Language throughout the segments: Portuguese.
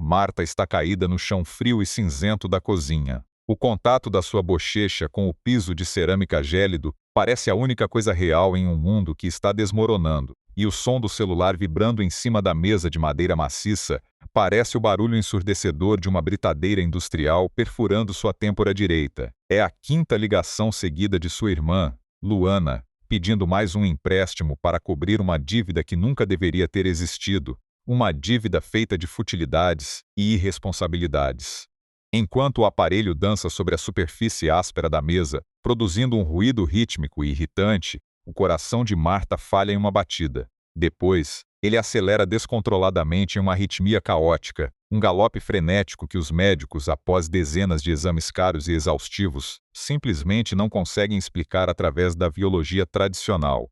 Marta está caída no chão frio e cinzento da cozinha. O contato da sua bochecha com o piso de cerâmica gélido parece a única coisa real em um mundo que está desmoronando, e o som do celular vibrando em cima da mesa de madeira maciça parece o barulho ensurdecedor de uma britadeira industrial perfurando sua têmpora direita. É a quinta ligação seguida de sua irmã, Luana, pedindo mais um empréstimo para cobrir uma dívida que nunca deveria ter existido, uma dívida feita de futilidades e irresponsabilidades. Enquanto o aparelho dança sobre a superfície áspera da mesa, produzindo um ruído rítmico e irritante, o coração de Marta falha em uma batida. Depois, ele acelera descontroladamente em uma arritmia caótica, um galope frenético que os médicos, após dezenas de exames caros e exaustivos, simplesmente não conseguem explicar através da biologia tradicional.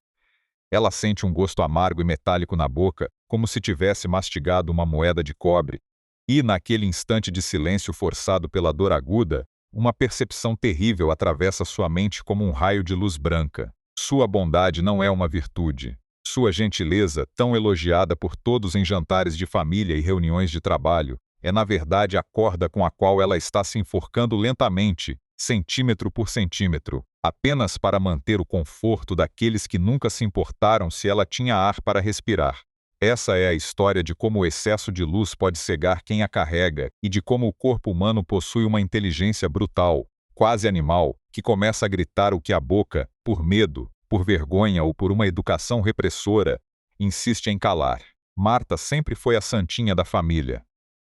Ela sente um gosto amargo e metálico na boca, como se tivesse mastigado uma moeda de cobre. E, naquele instante de silêncio forçado pela dor aguda, uma percepção terrível atravessa sua mente como um raio de luz branca. Sua bondade não é uma virtude. Sua gentileza, tão elogiada por todos em jantares de família e reuniões de trabalho, é na verdade a corda com a qual ela está se enforcando lentamente, centímetro por centímetro, apenas para manter o conforto daqueles que nunca se importaram se ela tinha ar para respirar. Essa é a história de como o excesso de luz pode cegar quem a carrega e de como o corpo humano possui uma inteligência brutal, quase animal, que começa a gritar o que a boca, por medo, por vergonha ou por uma educação repressora, insiste em calar. Marta sempre foi a santinha da família.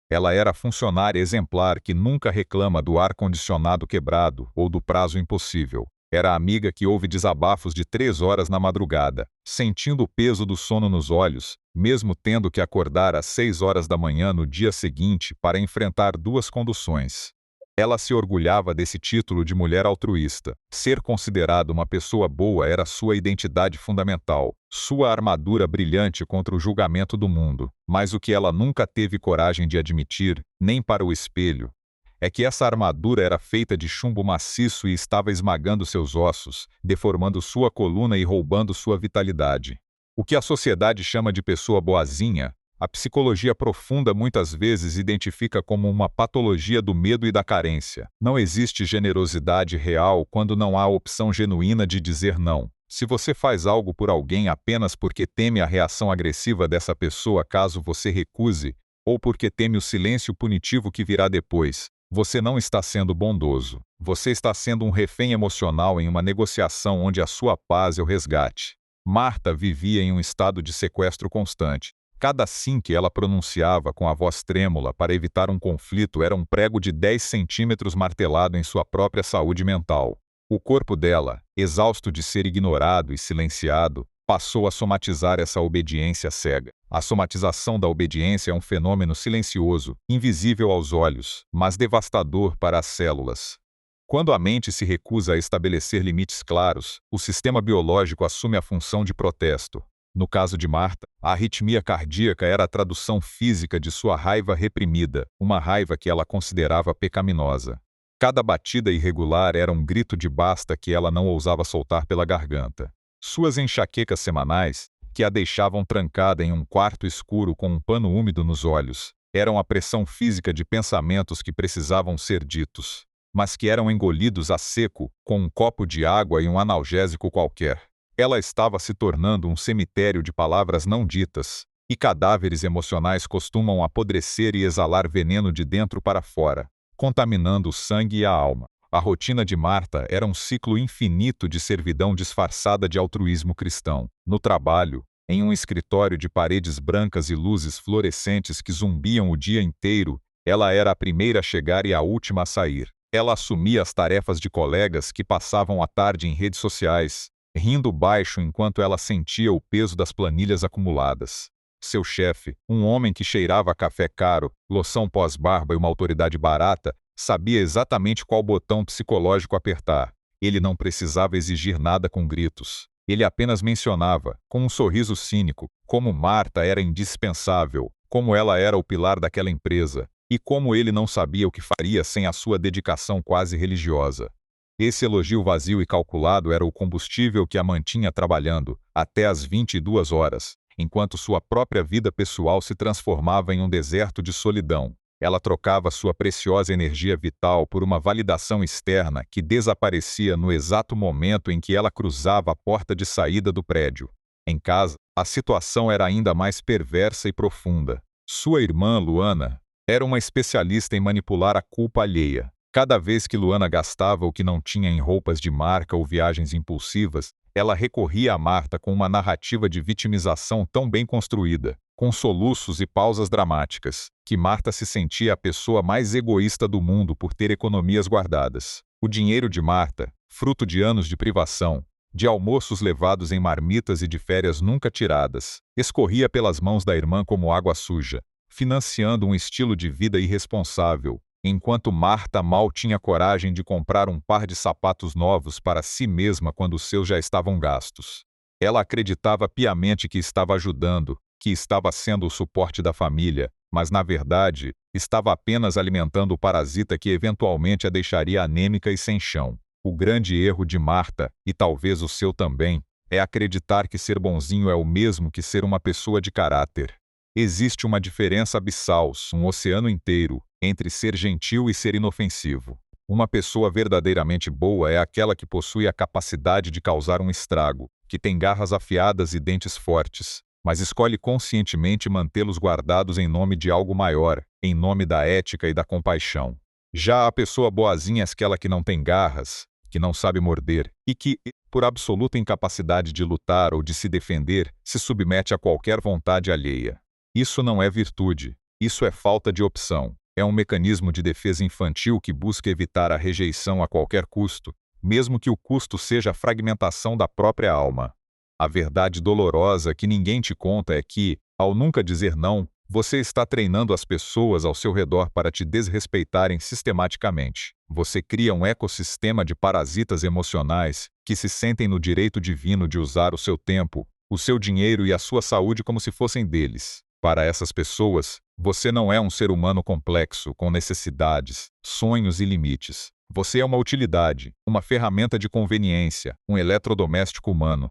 Ela era a funcionária exemplar que nunca reclama do ar-condicionado quebrado ou do prazo impossível. Era a amiga que ouve desabafos de 3 horas na madrugada, sentindo o peso do sono nos olhos, mesmo tendo que acordar às 6 horas da manhã no dia seguinte para enfrentar 2 conduções. Ela se orgulhava desse título de mulher altruísta. Ser considerada uma pessoa boa era sua identidade fundamental, sua armadura brilhante contra o julgamento do mundo. Mas o que ela nunca teve coragem de admitir, nem para o espelho, é que essa armadura era feita de chumbo maciço e estava esmagando seus ossos, deformando sua coluna e roubando sua vitalidade. O que a sociedade chama de pessoa boazinha, a psicologia profunda muitas vezes identifica como uma patologia do medo e da carência. Não existe generosidade real quando não há opção genuína de dizer não. Se você faz algo por alguém apenas porque teme a reação agressiva dessa pessoa caso você recuse, ou porque teme o silêncio punitivo que virá depois, você não está sendo bondoso. Você está sendo um refém emocional em uma negociação onde a sua paz é o resgate. Marta vivia em um estado de sequestro constante. Cada sim que ela pronunciava com a voz trêmula para evitar um conflito era um prego de 10 centímetros martelado em sua própria saúde mental. O corpo dela, exausto de ser ignorado e silenciado, passou a somatizar essa obediência cega. A somatização da obediência é um fenômeno silencioso, invisível aos olhos, mas devastador para as células. Quando a mente se recusa a estabelecer limites claros, o sistema biológico assume a função de protesto. No caso de Marta, a arritmia cardíaca era a tradução física de sua raiva reprimida, uma raiva que ela considerava pecaminosa. Cada batida irregular era um grito de basta que ela não ousava soltar pela garganta. Suas enxaquecas semanais, que a deixavam trancada em um quarto escuro com um pano úmido nos olhos, eram a pressão física de pensamentos que precisavam ser ditos, mas que eram engolidos a seco com um copo de água e um analgésico qualquer. Ela estava se tornando um cemitério de palavras não ditas, e cadáveres emocionais costumam apodrecer e exalar veneno de dentro para fora, contaminando o sangue e a alma. A rotina de Marta era um ciclo infinito de servidão disfarçada de altruísmo cristão. No trabalho, em um escritório de paredes brancas e luzes fluorescentes que zumbiam o dia inteiro, ela era a primeira a chegar e a última a sair. Ela assumia as tarefas de colegas que passavam a tarde em redes sociais, rindo baixo enquanto ela sentia o peso das planilhas acumuladas. Seu chefe, um homem que cheirava café caro, loção pós-barba e uma autoridade barata, sabia exatamente qual botão psicológico apertar. Ele não precisava exigir nada com gritos. Ele apenas mencionava, com um sorriso cínico, como Marta era indispensável, como ela era o pilar daquela empresa, e como ele não sabia o que faria sem a sua dedicação quase religiosa. Esse elogio vazio e calculado era o combustível que a mantinha trabalhando, até às 22 horas, enquanto sua própria vida pessoal se transformava em um deserto de solidão. Ela trocava sua preciosa energia vital por uma validação externa que desaparecia no exato momento em que ela cruzava a porta de saída do prédio. Em casa, a situação era ainda mais perversa e profunda. Sua irmã, Luana, era uma especialista em manipular a culpa alheia. Cada vez que Luana gastava o que não tinha em roupas de marca ou viagens impulsivas, ela recorria a Marta com uma narrativa de vitimização tão bem construída, com soluços e pausas dramáticas, que Marta se sentia a pessoa mais egoísta do mundo por ter economias guardadas. O dinheiro de Marta, fruto de anos de privação, de almoços levados em marmitas e de férias nunca tiradas, escorria pelas mãos da irmã como água suja, financiando um estilo de vida irresponsável, enquanto Marta mal tinha coragem de comprar um par de sapatos novos para si mesma quando os seus já estavam gastos. Ela acreditava piamente que estava ajudando, que estava sendo o suporte da família, mas na verdade, estava apenas alimentando o parasita que eventualmente a deixaria anêmica e sem chão. O grande erro de Marta, e talvez o seu também, é acreditar que ser bonzinho é o mesmo que ser uma pessoa de caráter. Existe uma diferença abissal, um oceano inteiro, entre ser gentil e ser inofensivo. Uma pessoa verdadeiramente boa é aquela que possui a capacidade de causar um estrago, que tem garras afiadas e dentes fortes, mas escolhe conscientemente mantê-los guardados em nome de algo maior, em nome da ética e da compaixão. Já a pessoa boazinha é aquela que não tem garras, que não sabe morder e que, por absoluta incapacidade de lutar ou de se defender, se submete a qualquer vontade alheia. Isso não é virtude, isso é falta de opção. É um mecanismo de defesa infantil que busca evitar a rejeição a qualquer custo, mesmo que o custo seja a fragmentação da própria alma. A verdade dolorosa que ninguém te conta é que, ao nunca dizer não, você está treinando as pessoas ao seu redor para te desrespeitarem sistematicamente. Você cria um ecossistema de parasitas emocionais que se sentem no direito divino de usar o seu tempo, o seu dinheiro e a sua saúde como se fossem deles. Para essas pessoas, você não é um ser humano complexo, com necessidades, sonhos e limites. Você é uma utilidade, uma ferramenta de conveniência, um eletrodoméstico humano.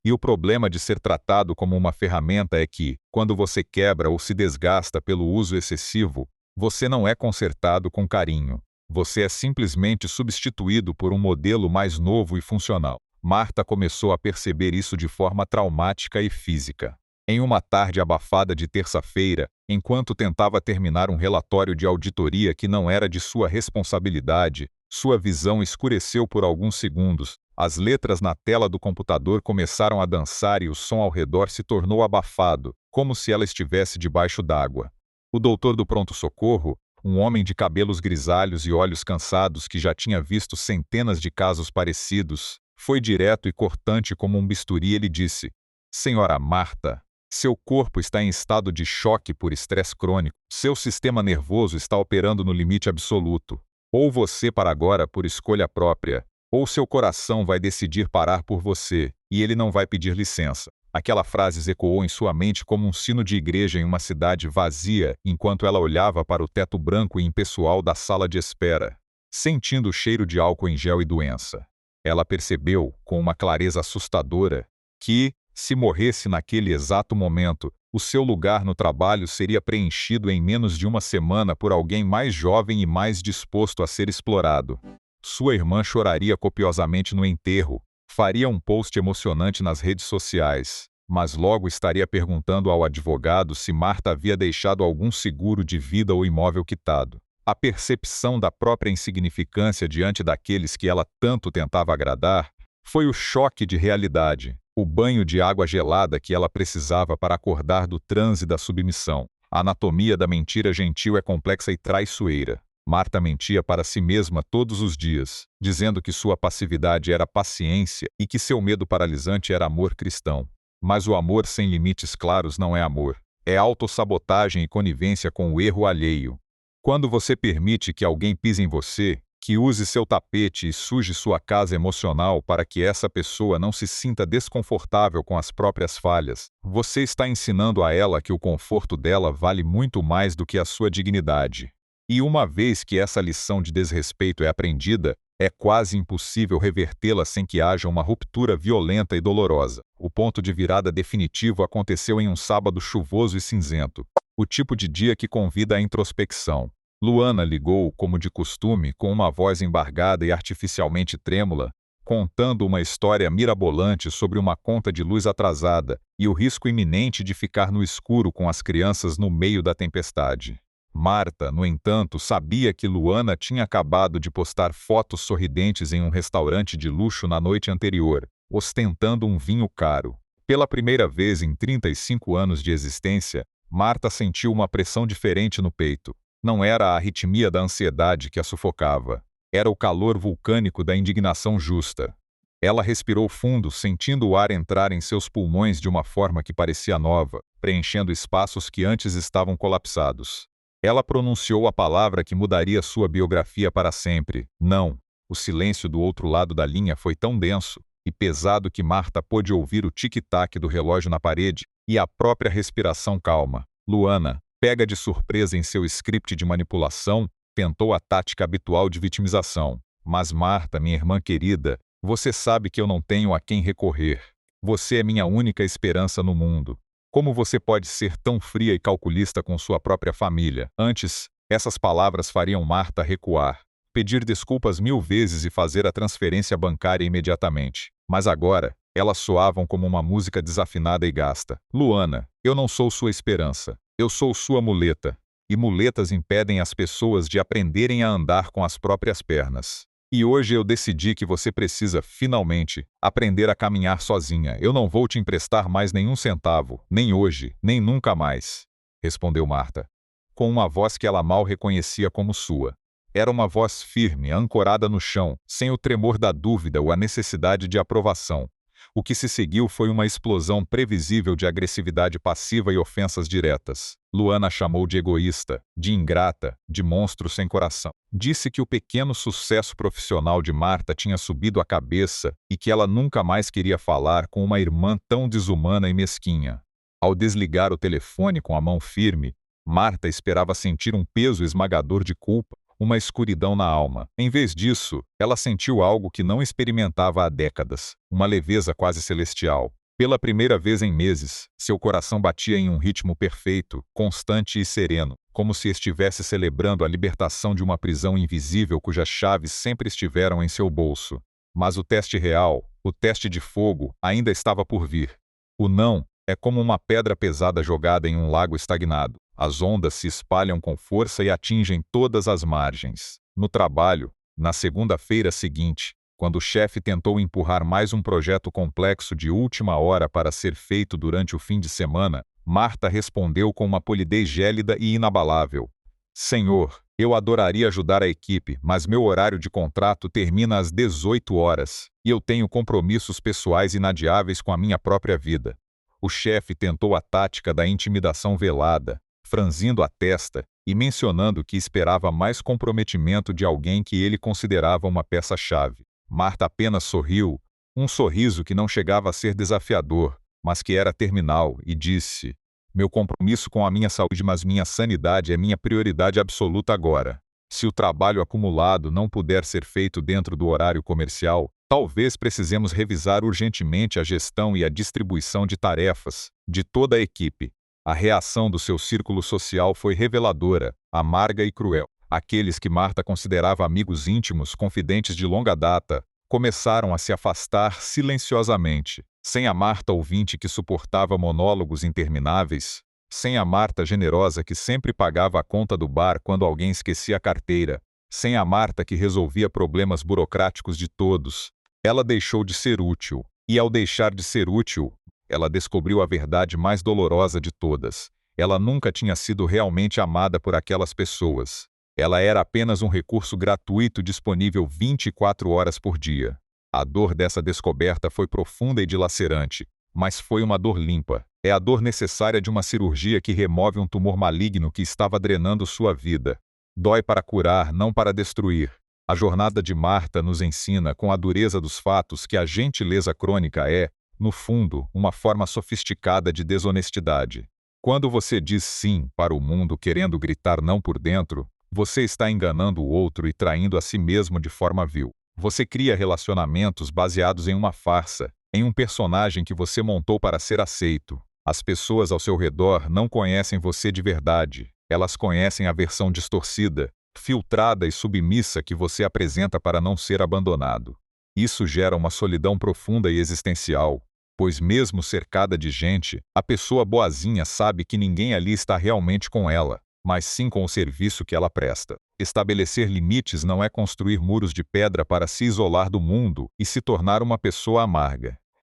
E o problema de ser tratado como uma ferramenta é que, quando você quebra ou se desgasta pelo uso excessivo, você não é consertado com carinho. Você é simplesmente substituído por um modelo mais novo e funcional. Marta começou a perceber isso de forma traumática e física. Em uma tarde abafada de terça-feira, enquanto tentava terminar um relatório de auditoria que não era de sua responsabilidade, sua visão escureceu por alguns segundos, as letras na tela do computador começaram a dançar e o som ao redor se tornou abafado, como se ela estivesse debaixo d'água. O doutor do pronto-socorro, um homem de cabelos grisalhos e olhos cansados que já tinha visto centenas de casos parecidos, foi direto e cortante como um bisturi e lhe disse: "Senhora Marta, seu corpo está em estado de choque por estresse crônico. Seu sistema nervoso está operando no limite absoluto. Ou você para agora por escolha própria, ou seu coração vai decidir parar por você, e ele não vai pedir licença." Aquela frase ecoou em sua mente como um sino de igreja em uma cidade vazia, enquanto ela olhava para o teto branco e impessoal da sala de espera, sentindo o cheiro de álcool em gel e doença. Ela percebeu, com uma clareza assustadora, que, se morresse naquele exato momento, o seu lugar no trabalho seria preenchido em menos de uma semana por alguém mais jovem e mais disposto a ser explorado. Sua irmã choraria copiosamente no enterro, faria um post emocionante nas redes sociais, mas logo estaria perguntando ao advogado se Marta havia deixado algum seguro de vida ou imóvel quitado. A percepção da própria insignificância diante daqueles que ela tanto tentava agradar foi o choque de realidade. O banho de água gelada que ela precisava para acordar do transe da submissão. A anatomia da mentira gentil é complexa e traiçoeira. Marta mentia para si mesma todos os dias, dizendo que sua passividade era paciência e que seu medo paralisante era amor cristão. Mas o amor sem limites claros não é amor. É autossabotagem e conivência com o erro alheio. Quando você permite que alguém pise em você, que use seu tapete e suje sua casa emocional para que essa pessoa não se sinta desconfortável com as próprias falhas, você está ensinando a ela que o conforto dela vale muito mais do que a sua dignidade. E uma vez que essa lição de desrespeito é aprendida, é quase impossível revertê-la sem que haja uma ruptura violenta e dolorosa. O ponto de virada definitivo aconteceu em um sábado chuvoso e cinzento. O tipo de dia que convida à introspecção. Luana ligou, como de costume, com uma voz embargada e artificialmente trêmula, contando uma história mirabolante sobre uma conta de luz atrasada e o risco iminente de ficar no escuro com as crianças no meio da tempestade. Marta, no entanto, sabia que Luana tinha acabado de postar fotos sorridentes em um restaurante de luxo na noite anterior, ostentando um vinho caro. Pela primeira vez em 35 anos de existência, Marta sentiu uma pressão diferente no peito. Não era a arritmia da ansiedade que a sufocava. Era o calor vulcânico da indignação justa. Ela respirou fundo, sentindo o ar entrar em seus pulmões de uma forma que parecia nova, preenchendo espaços que antes estavam colapsados. Ela pronunciou a palavra que mudaria sua biografia para sempre: não. O silêncio do outro lado da linha foi tão denso e pesado que Marta pôde ouvir o tic-tac do relógio na parede e a própria respiração calma. Luana, pega de surpresa em seu script de manipulação, tentou a tática habitual de vitimização. Mas Marta, minha irmã querida, você sabe que eu não tenho a quem recorrer. Você é minha única esperança no mundo. Como você pode ser tão fria e calculista com sua própria família? Antes, essas palavras fariam Marta recuar, pedir desculpas 1000 vezes e fazer a transferência bancária imediatamente. Mas agora, elas soavam como uma música desafinada e gasta. Luana, eu não sou sua esperança. Eu sou sua muleta. E muletas impedem as pessoas de aprenderem a andar com as próprias pernas. E hoje eu decidi que você precisa, finalmente, aprender a caminhar sozinha. Eu não vou te emprestar mais nenhum centavo, nem hoje, nem nunca mais, respondeu Marta, com uma voz que ela mal reconhecia como sua. Era uma voz firme, ancorada no chão, sem o tremor da dúvida ou a necessidade de aprovação. O que se seguiu foi uma explosão previsível de agressividade passiva e ofensas diretas. Luana a chamou de egoísta, de ingrata, de monstro sem coração. Disse que o pequeno sucesso profissional de Marta tinha subido a cabeça e que ela nunca mais queria falar com uma irmã tão desumana e mesquinha. Ao desligar o telefone com a mão firme, Marta esperava sentir um peso esmagador de culpa, uma escuridão na alma. Em vez disso, ela sentiu algo que não experimentava há décadas, uma leveza quase celestial. Pela primeira vez em meses, seu coração batia em um ritmo perfeito, constante e sereno, como se estivesse celebrando a libertação de uma prisão invisível cujas chaves sempre estiveram em seu bolso. Mas o teste real, o teste de fogo, ainda estava por vir. O não é como uma pedra pesada jogada em um lago estagnado. As ondas se espalham com força e atingem todas as margens. No trabalho, na segunda-feira seguinte, quando o chefe tentou empurrar mais um projeto complexo de última hora para ser feito durante o fim de semana, Marta respondeu com uma polidez gélida e inabalável: Senhor, eu adoraria ajudar a equipe, mas meu horário de contrato termina às 18 horas, e eu tenho compromissos pessoais inadiáveis com a minha própria vida. O chefe tentou a tática da intimidação velada, franzindo a testa e mencionando que esperava mais comprometimento de alguém que ele considerava uma peça-chave. Marta apenas sorriu, um sorriso que não chegava a ser desafiador, mas que era terminal, e disse: meu compromisso com a minha saúde, mas minha sanidade é minha prioridade absoluta agora. Se o trabalho acumulado não puder ser feito dentro do horário comercial, talvez precisemos revisar urgentemente a gestão e a distribuição de tarefas de toda a equipe. A reação do seu círculo social foi reveladora, amarga e cruel. Aqueles que Marta considerava amigos íntimos, confidentes de longa data, começaram a se afastar silenciosamente. Sem a Marta ouvinte que suportava monólogos intermináveis, sem a Marta generosa que sempre pagava a conta do bar quando alguém esquecia a carteira, sem a Marta que resolvia problemas burocráticos de todos, ela deixou de ser útil. E ao deixar de ser útil, ela descobriu a verdade mais dolorosa de todas. Ela nunca tinha sido realmente amada por aquelas pessoas. Ela era apenas um recurso gratuito disponível 24 horas por dia. A dor dessa descoberta foi profunda e dilacerante, mas foi uma dor limpa. É a dor necessária de uma cirurgia que remove um tumor maligno que estava drenando sua vida. Dói para curar, não para destruir. A jornada de Marta nos ensina, com a dureza dos fatos, que a gentileza crônica é, no fundo, uma forma sofisticada de desonestidade. Quando você diz sim para o mundo querendo gritar não por dentro, você está enganando o outro e traindo a si mesmo de forma vil. Você cria relacionamentos baseados em uma farsa, em um personagem que você montou para ser aceito. As pessoas ao seu redor não conhecem você de verdade. Elas conhecem a versão distorcida, filtrada e submissa que você apresenta para não ser abandonado. Isso gera uma solidão profunda e existencial, pois mesmo cercada de gente, a pessoa boazinha sabe que ninguém ali está realmente com ela, mas sim com o serviço que ela presta. Estabelecer limites não é construir muros de pedra para se isolar do mundo e se tornar uma pessoa amarga.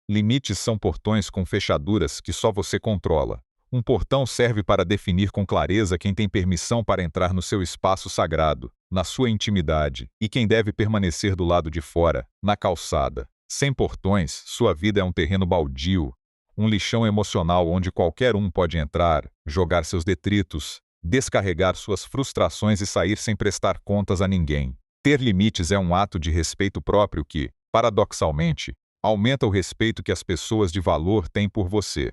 Limites são portões com fechaduras que só você controla. Um portão serve para definir com clareza quem tem permissão para entrar no seu espaço sagrado, na sua intimidade, e quem deve permanecer do lado de fora, na calçada. Sem portões, sua vida é um terreno baldio, um lixão emocional onde qualquer um pode entrar, jogar seus detritos, descarregar suas frustrações e sair sem prestar contas a ninguém. Ter limites é um ato de respeito próprio que, paradoxalmente, aumenta o respeito que as pessoas de valor têm por você.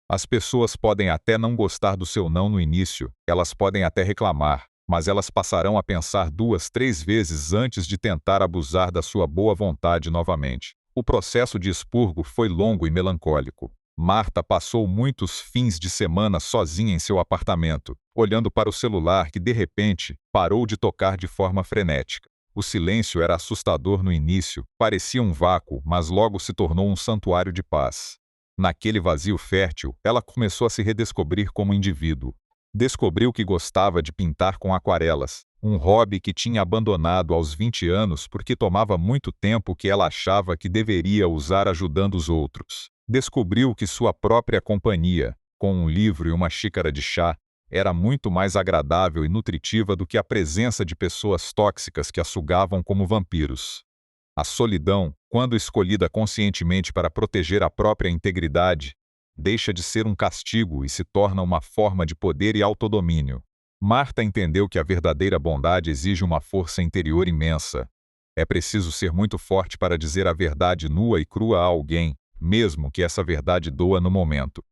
As pessoas podem até não gostar do seu não no início, elas podem até reclamar, mas elas passarão a pensar 2, 3 vezes antes de tentar abusar da sua boa vontade novamente. O processo de expurgo foi longo e melancólico. Marta passou muitos fins de semana sozinha em seu apartamento, olhando para o celular que, de repente, parou de tocar de forma frenética. O silêncio era assustador no início, parecia um vácuo, mas logo se tornou um santuário de paz. Naquele vazio fértil, ela começou a se redescobrir como indivíduo. Descobriu que gostava de pintar com aquarelas, um hobby que tinha abandonado aos 20 anos porque tomava muito tempo que ela achava que deveria usar ajudando os outros. Descobriu que sua própria companhia, com um livro e uma xícara de chá, era muito mais agradável e nutritiva do que a presença de pessoas tóxicas que a sugavam como vampiros. A solidão, quando escolhida conscientemente para proteger a própria integridade, deixa de ser um castigo e se torna uma forma de poder e autodomínio. Marta entendeu que a verdadeira bondade exige uma força interior imensa. É preciso ser muito forte para dizer a verdade nua e crua a alguém, mesmo que essa verdade doa no momento.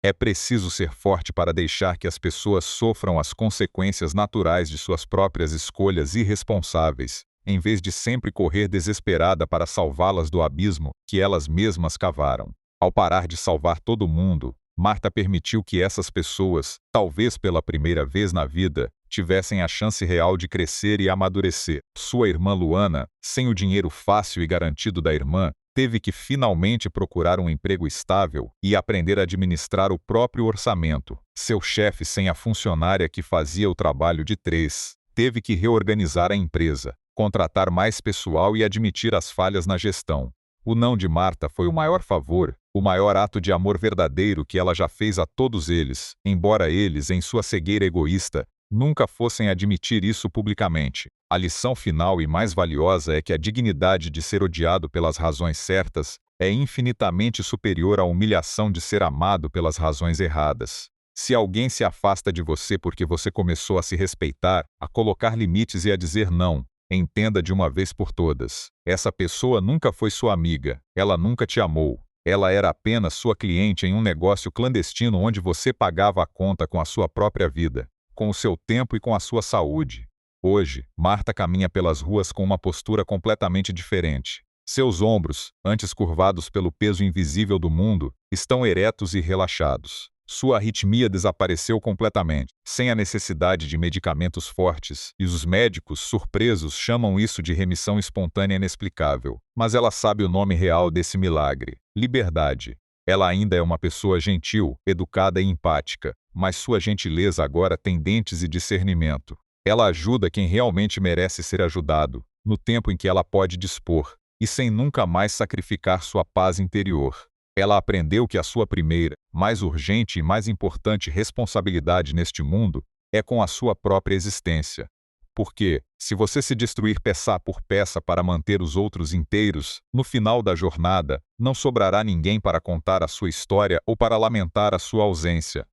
É preciso ser forte para deixar que as pessoas sofram as consequências naturais de suas próprias escolhas irresponsáveis, em vez de sempre correr desesperada para salvá-las do abismo que elas mesmas cavaram. Ao parar de salvar todo mundo, Marta permitiu que essas pessoas, talvez pela primeira vez na vida, tivessem a chance real de crescer e amadurecer. Sua irmã Luana, sem o dinheiro fácil e garantido da irmã, teve que finalmente procurar um emprego estável e aprender a administrar o próprio orçamento. Seu chefe, sem a funcionária que fazia o trabalho de 3, teve que reorganizar a empresa, contratar mais pessoal e admitir as falhas na gestão. O não de Marta foi o maior favor, o maior ato de amor verdadeiro que ela já fez a todos eles, embora eles, em sua cegueira egoísta, nunca fossem admitir isso publicamente. A lição final e mais valiosa é que a dignidade de ser odiado pelas razões certas é infinitamente superior à humilhação de ser amado pelas razões erradas. Se alguém se afasta de você porque você começou a se respeitar, a colocar limites e a dizer não, entenda de uma vez por todas. Essa pessoa nunca foi sua amiga, ela nunca te amou. Ela era apenas sua cliente em um negócio clandestino onde você pagava a conta com a sua própria vida, com o seu tempo e com a sua saúde. Hoje, Marta caminha pelas ruas com uma postura completamente diferente. Seus ombros, antes curvados pelo peso invisível do mundo, estão eretos e relaxados. Sua arritmia desapareceu completamente, sem a necessidade de medicamentos fortes, e os médicos, surpresos, chamam isso de remissão espontânea inexplicável. Mas ela sabe o nome real desse milagre: liberdade. Ela ainda é uma pessoa gentil, educada e empática, mas sua gentileza agora tem dentes e discernimento. Ela ajuda quem realmente merece ser ajudado, no tempo em que ela pode dispor, e sem nunca mais sacrificar sua paz interior. Ela aprendeu que a sua primeira, mais urgente e mais importante responsabilidade neste mundo é com a sua própria existência. Porque, se você se destruir peça por peça para manter os outros inteiros, no final da jornada, não sobrará ninguém para contar a sua história ou para lamentar a sua ausência.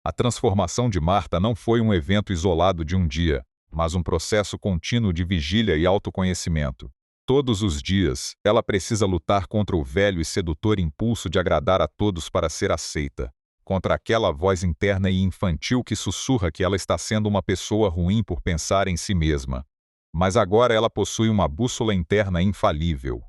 A transformação de Marta não foi um evento isolado de um dia, mas um processo contínuo de vigília e autoconhecimento. Todos os dias, ela precisa lutar contra o velho e sedutor impulso de agradar a todos para ser aceita, contra aquela voz interna e infantil que sussurra que ela está sendo uma pessoa ruim por pensar em si mesma. Mas agora ela possui uma bússola interna infalível.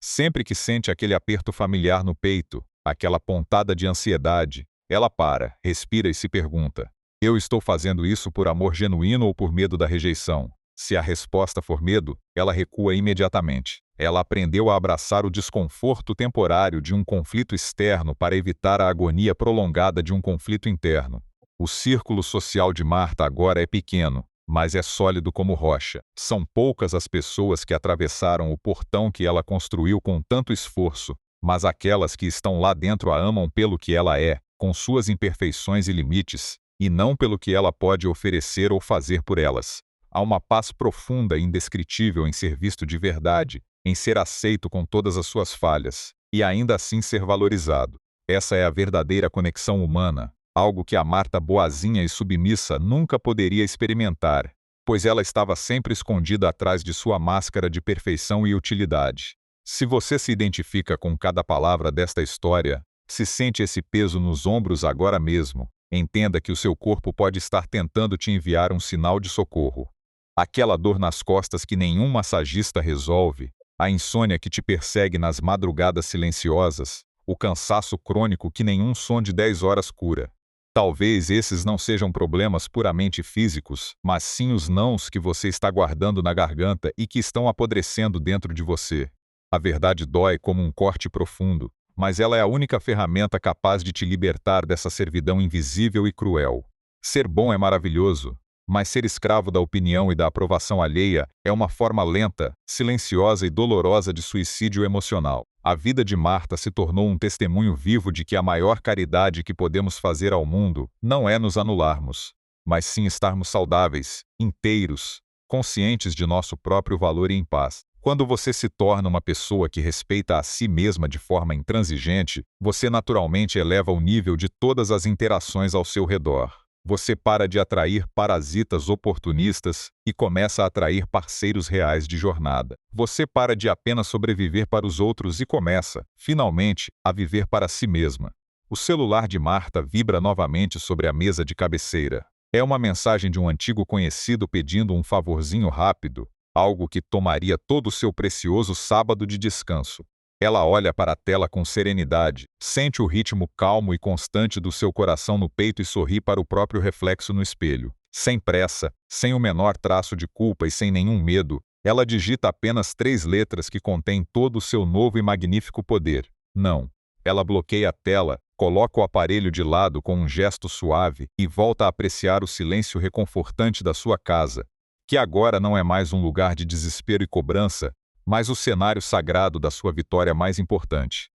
Sempre que sente aquele aperto familiar no peito, aquela pontada de ansiedade, Ela para, respira e se pergunta: eu estou fazendo isso por amor genuíno ou por medo da rejeição? Se a resposta for medo, ela recua imediatamente. Ela aprendeu a abraçar o desconforto temporário de um conflito externo para evitar a agonia prolongada de um conflito interno. O círculo social de Marta agora é pequeno, mas é sólido como rocha. São poucas as pessoas que atravessaram o portão que ela construiu com tanto esforço, mas aquelas que estão lá dentro a amam pelo que ela é, com suas imperfeições e limites, e não pelo que ela pode oferecer ou fazer por elas. Há uma paz profunda e indescritível em ser visto de verdade, em ser aceito com todas as suas falhas, e ainda assim ser valorizado. Essa é a verdadeira conexão humana, algo que a Marta boazinha e submissa nunca poderia experimentar, pois ela estava sempre escondida atrás de sua máscara de perfeição e utilidade. Se você se identifica com cada palavra desta história, se sente esse peso nos ombros agora mesmo, entenda que o seu corpo pode estar tentando te enviar um sinal de socorro. Aquela dor nas costas que nenhum massagista resolve, a insônia que te persegue nas madrugadas silenciosas, o cansaço crônico que nenhum som de 10 horas cura. Talvez esses não sejam problemas puramente físicos, mas sim os nãos que você está guardando na garganta e que estão apodrecendo dentro de você. A verdade dói como um corte profundo, mas ela é a única ferramenta capaz de te libertar dessa servidão invisível e cruel. Ser bom é maravilhoso, mas ser escravo da opinião e da aprovação alheia é uma forma lenta, silenciosa e dolorosa de suicídio emocional. A vida de Marta se tornou um testemunho vivo de que a maior caridade que podemos fazer ao mundo não é nos anularmos, mas sim estarmos saudáveis, inteiros, conscientes de nosso próprio valor e em paz. Quando você se torna uma pessoa que respeita a si mesma de forma intransigente, você naturalmente eleva o nível de todas as interações ao seu redor. Você para de atrair parasitas oportunistas e começa a atrair parceiros reais de jornada. Você para de apenas sobreviver para os outros e começa, finalmente, a viver para si mesma. O celular de Marta vibra novamente sobre a mesa de cabeceira. É uma mensagem de um antigo conhecido pedindo um favorzinho rápido, algo que tomaria todo o seu precioso sábado de descanso. Ela olha para a tela com serenidade, sente o ritmo calmo e constante do seu coração no peito e sorri para o próprio reflexo no espelho. Sem pressa, sem o menor traço de culpa e sem nenhum medo, ela digita apenas 3 letras que contêm todo o seu novo e magnífico poder. Não. Ela bloqueia a tela, coloca o aparelho de lado com um gesto suave e volta a apreciar o silêncio reconfortante da sua casa, que agora não é mais um lugar de desespero e cobrança, mas o cenário sagrado da sua vitória mais importante.